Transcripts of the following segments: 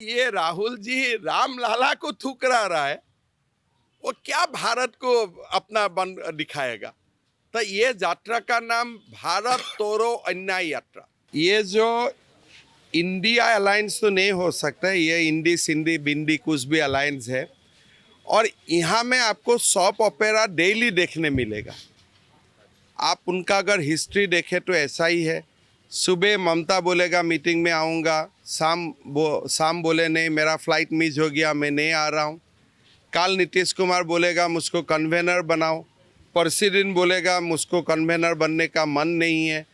ये राहुल जी रामलाला को ठुकरा रहा है, वो क्या भारत को अपना बन दिखाएगा। तो ये यात्रा का नाम भारत तोड़ो अन्याय यात्रा। ये जो इंडिया अलायंस तो नहीं हो सकता, ये इंडी सिंधी बिंदी कुछ भी अलायंस है। और यहाँ में आपको सॉप ओपेरा डेली देखने मिलेगा। आप उनका अगर हिस्ट्री देखें तो ऐसा ही है। सुबह ममता बोलेगा मीटिंग में आऊँगा, शाम बोले नहीं मेरा फ्लाइट मिस हो गया मैं नहीं आ रहा हूँ। कल नीतीश कुमार बोलेगा मुझको कन्वेनर बनाओ, परसी दिन बोलेगा मुझको कन्वेनर बनने का मन नहीं है।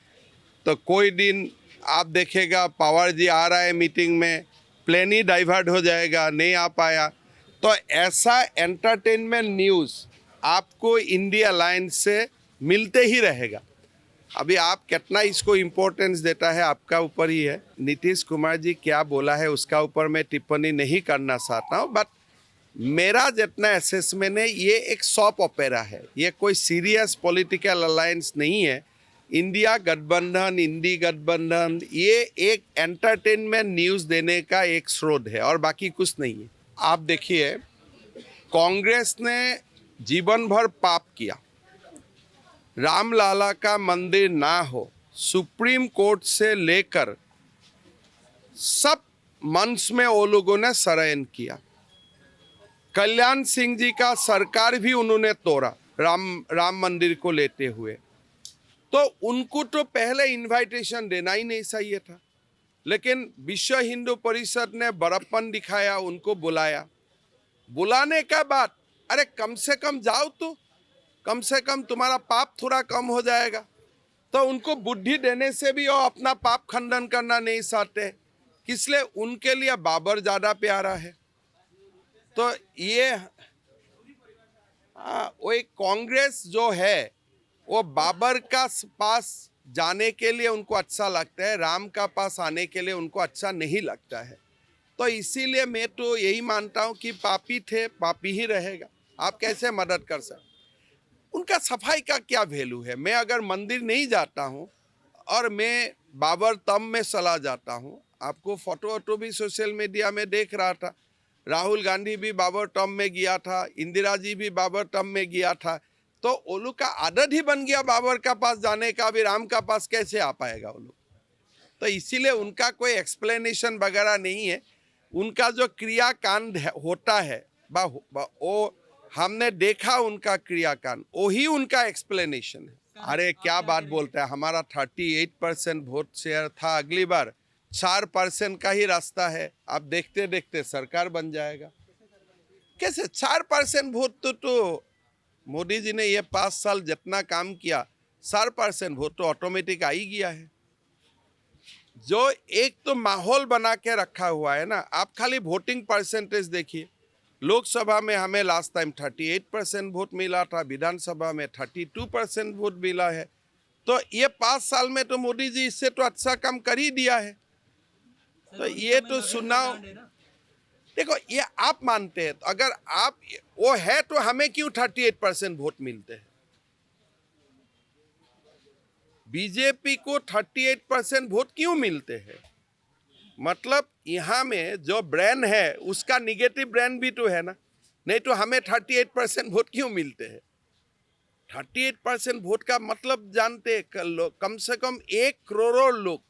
तो कोई दिन आप देखेगा पवार जी आ रहा है मीटिंग में, प्लेन ही डाइवर्ट हो जाएगा, नहीं आ पाया। तो ऐसा एंटरटेनमेंट न्यूज़ आपको इंडिया अलायंस से मिलते ही रहेगा। अभी आप कितना इसको इम्पोर्टेंस देता है आपका ऊपर ही है। नीतीश कुमार जी क्या बोला है उसका ऊपर मैं टिप्पणी नहीं करना चाहता हूँ, बट मेरा जितना असेसमेंट है ये एक सॉप ओपेरा है, ये कोई सीरियस पॉलिटिकल अलायंस नहीं है। इंडिया गठबंधन, इंडी गठबंधन ये एक एंटरटेनमेंट न्यूज़ देने का एक स्रोत है और बाकी कुछ नहीं है। आप देखिए कांग्रेस ने जीवन भर पाप किया, रामलाला का मंदिर ना हो, सुप्रीम कोर्ट से लेकर सब मंच में वो लोगों ने षड्यंत्र किया। कल्याण सिंह जी का सरकार भी उन्होंने तोड़ा राम मंदिर को लेते हुए। तो उनको तो पहले इनविटेशन देना ही नहीं चाहिए था, लेकिन विश्व हिंदू परिषद ने बड़प्पन दिखाया, उनको बुलाया। बुलाने का बाद अरे कम से कम जाओ तो, कम से कम तुम्हारा पाप थोड़ा कम हो जाएगा। तो उनको बुद्धि देने से भी वो अपना पाप खंडन करना नहीं चाहते, इसलिए उनके लिए बाबर ज़्यादा प्यारा है। तो ये वो एक कांग्रेस जो है वो बाबर का पास जाने के लिए उनको अच्छा लगता है, राम का पास आने के लिए उनको अच्छा नहीं लगता है। तो इसीलिए मैं तो यही मानता हूँ कि पापी थे पापी ही रहेगा। आप कैसे मदद कर सकते, उनका सफाई का क्या वैल्यू है। मैं अगर मंदिर नहीं जाता हूँ और मैं बाबर तब में चला जाता हूँ, आपको फोटो वोटो भी सोशल मीडिया में देख रहा था, राहुल गांधी भी बाबर टर्म में गया था, इंदिरा जी भी बाबर टर्म में गया था। तो ओलू का आदत ही बन गया बाबर का पास जाने का, भी राम का पास कैसे आ पाएगा वो लोग। तो इसीलिए उनका कोई एक्सप्लेनेशन वगैरह नहीं है। उनका जो क्रियाकांड होता है वो हमने देखा, उनका क्रियाकांड वही उनका एक्सप्लेनेशन है। अरे क्या बात बोलते हैं, हमारा 38% वोट शेयर था, अगली बार 4% का ही रास्ता है। आप देखते देखते सरकार बन जाएगा। कैसे 4% वोट तो मोदी जी ने ये 5 साल जितना काम किया 4% वोट तो ऑटोमेटिक आ ही गया है। जो एक तो माहौल बना के रखा हुआ है ना, आप खाली वोटिंग परसेंटेज देखिए। लोकसभा में हमें लास्ट टाइम 38% वोट मिला था, विधानसभा में 32% वोट मिला है। तो ये 5 साल में तो मोदी जी इससे तो अच्छा काम कर ही दिया है। तो ये तो सुनाओ, देखो ये आप मानते हैं, तो अगर आप वो है तो हमें क्यों 38% वोट मिलते हैं। बीजेपी को 38% वोट क्यों मिलते हैं, मतलब यहाँ में जो ब्रांड है उसका निगेटिव ब्रांड भी तो है ना, नहीं तो हमें 38% वोट क्यों मिलते हैं। 38% वोट का मतलब जानते कम से कम 1 करोड़ लोग,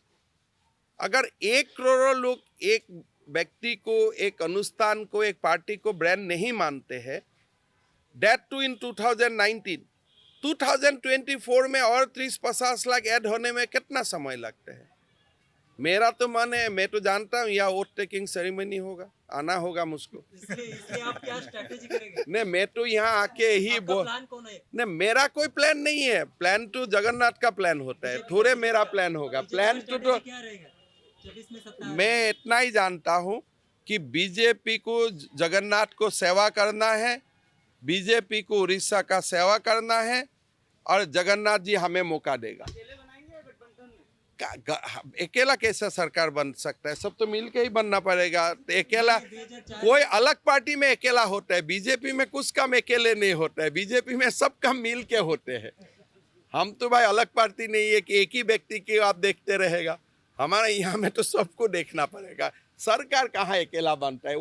अगर 1 करोड़ लोग एक व्यक्ति को, एक अनुष्ठान को, एक पार्टी को ब्रांड नहीं मानते हैं, दैट टू इन 2024 में और 30-50 लाख ऐड होने में कितना समय लगता है। मेरा तो मन है, मैं तो जानता हूँ यह वोट टेकिंग सेरेमनी होगा, आना होगा मुझको। इसलिए आप क्या स्ट्रैटेजी करेंगे? नहीं मैं तो यहाँ आके ही प्लान कौन है? नहीं मेरा कोई प्लान नहीं है, प्लान तो जगन्नाथ का प्लान होता है, थोड़े मेरा प्लान होगा। प्लान तो क्या रहेगा 24 में सत्ता? मैं इतना ही जानता हूँ कि बीजेपी को जगन्नाथ को सेवा करना है, बीजेपी को उड़ीसा का सेवा करना है और जगन्नाथ जी हमें मौका देगा। अकेला कैसे सरकार बन सकता है, सब तो मिलके ही बनना पड़ेगा। अकेला कोई अलग पार्टी में अकेला होता है, बीजेपी में कुछ काम अकेले नहीं होता है, बीजेपी में सब काम मिल के होते हैं। हम तो भाई अलग पार्टी नहीं है कि एक ही व्यक्ति की आप देखते रहेगा, हमारे यहाँ में तो सबको देखना पड़ेगा, सरकार कहाँ अकेला बनता है,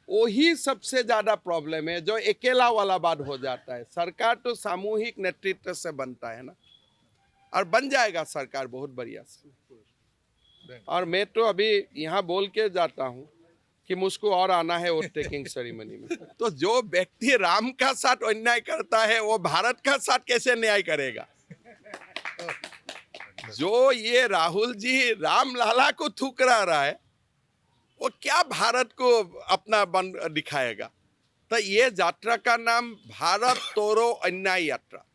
वही सबसे ज्यादा प्रॉब्लम है, जो अकेला वाला बात हो जाता है। सरकार तो सामूहिक नेतृत्व से बनता है ना, और बन जाएगा सरकार बहुत बढ़िया से। और मैं तो अभी यहाँ बोल के जाता हूँ कि मुझको और आना है वोट टेकिंग सेरेमनी में। तो जो व्यक्ति राम का साथ अन्याय करता है वो भारत का साथ कैसे न्याय करेगा? जो ये राहुल जी राम लाला को ठुकरा रहा है, वो क्या भारत को अपना बन दिखाएगा? तो ये यात्रा का नाम भारत तोड़ो अन्याय यात्रा।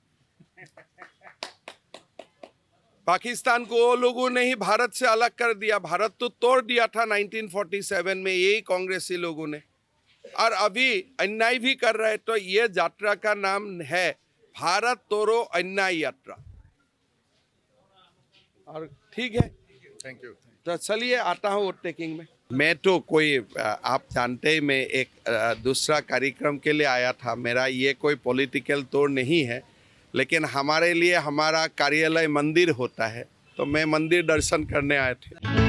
पाकिस्तान को वो लोगों ने ही भारत से अलग कर दिया, भारत तो तोड़ दिया था 1947 में यही कांग्रेसी लोगों ने, और अभी अन्याय भी कर रहे। तो ये यात्रा का नाम है भारत तोड़ो अन्याय यात्रा। और ठीक है, थैंक यू। तो चलिए आता हूँ वोट टेकिंग में। मैं तो कोई आप जानते ही, मैं एक दूसरा कार्यक्रम के लिए आया था। मेरा ये कोई पॉलिटिकल तोड़ नहीं है, लेकिन हमारे लिए हमारा कार्यालय मंदिर होता है, तो मैं मंदिर दर्शन करने आए थे।